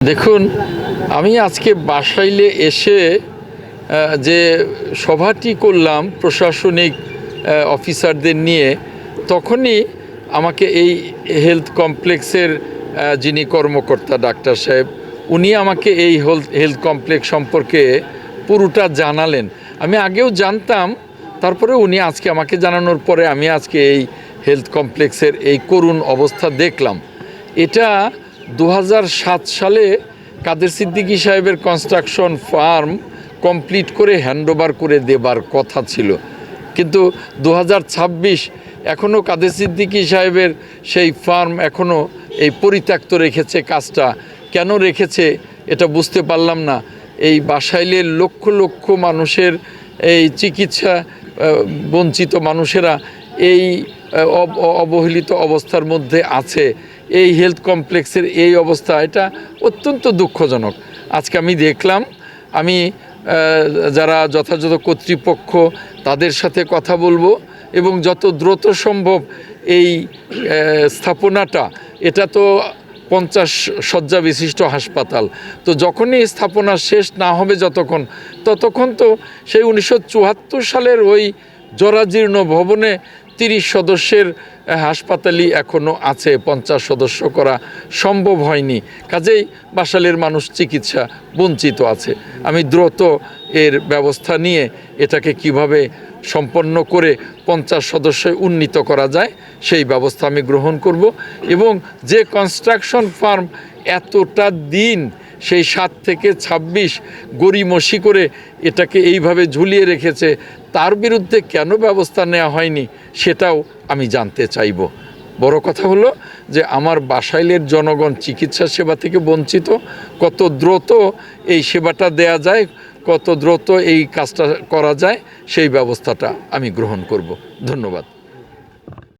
দেখুন, আমি আজকে বাসাইলে এসে যে সভাটি করলাম প্রশাসনিক অফিসারদের নিয়ে, তখনই আমাকে এই হেলথ কমপ্লেক্সের যিনি কর্মকর্তা ডাক্তার সাহেব, উনি আমাকে এই হেলথ কমপ্লেক্স সম্পর্কে পুরোটা জানালেন। আমি আগেও জানতাম, তারপরে উনি আজকে আমাকে জানানোর পরে আমি আজকে এই হেলথ কমপ্লেক্সের এই করুণ অবস্থা দেখলাম। এটা 2007 সালে কাদের সিদ্দিকী সাহেবের কনস্ট্রাকশন ফার্ম কমপ্লিট করে হ্যান্ডওভার করে দেবার কথা ছিল, কিন্তু 2026 এখনও কাদের সিদ্দিকী সাহেবের সেই ফার্ম এখনও এই পরিত্যক্ত রেখেছে। কাজটা কেন রেখেছে এটা বুঝতে পারলাম না। এই বাসাইলের লক্ষ লক্ষ মানুষের এই চিকিৎসা বঞ্চিত মানুষেরা এই অবহেলিত অবস্থার মধ্যে আছে। এই হেলথ কমপ্লেক্সের এই অবস্থা, এটা অত্যন্ত দুঃখজনক। আজকে আমি দেখলাম, আমি যারা যথাযথ কর্তৃপক্ষ তাদের সাথে কথা বলবো এবং যত দ্রুত সম্ভব এই স্থাপনাটা, এটা তো 50 শয্যা বিশিষ্ট হাসপাতাল, তো যখনই স্থাপনা শেষ না হবে ততক্ষণ তো সেই 1974 সালের ওই জরাজীর্ণ ভবনে 30 সদস্যের হাসপাতালই এখনও আছে, 50 সদস্য করা সম্ভব হয়নি। কাজেই বাসাইলের মানুষ চিকিৎসা বঞ্চিত আছে। আমি দ্রুত এর ব্যবস্থা নিয়ে এটাকে কিভাবে সম্পন্ন করে 50 সদস্যে উন্নীত করা যায় সেই ব্যবস্থা আমি গ্রহণ করব। এবং যে কনস্ট্রাকশন ফার্ম এতটা দিন, সেই 7 থেকে 26 গড়িমসি করে এটাকে এইভাবে ঝুলিয়ে রেখেছে, তার বিরুদ্ধে কেন ব্যবস্থা নেওয়া হয়নি সেটাও আমি জানতে চাইব। বড় কথা হলো যে আমার বাসাইলের জনগণ চিকিৎসা সেবা থেকে বঞ্চিত, কত দ্রুত এই সেবাটা দেয়া যায়, কত দ্রুত এই কাজটা করা যায় সেই ব্যবস্থাটা আমি গ্রহণ করব। ধন্যবাদ।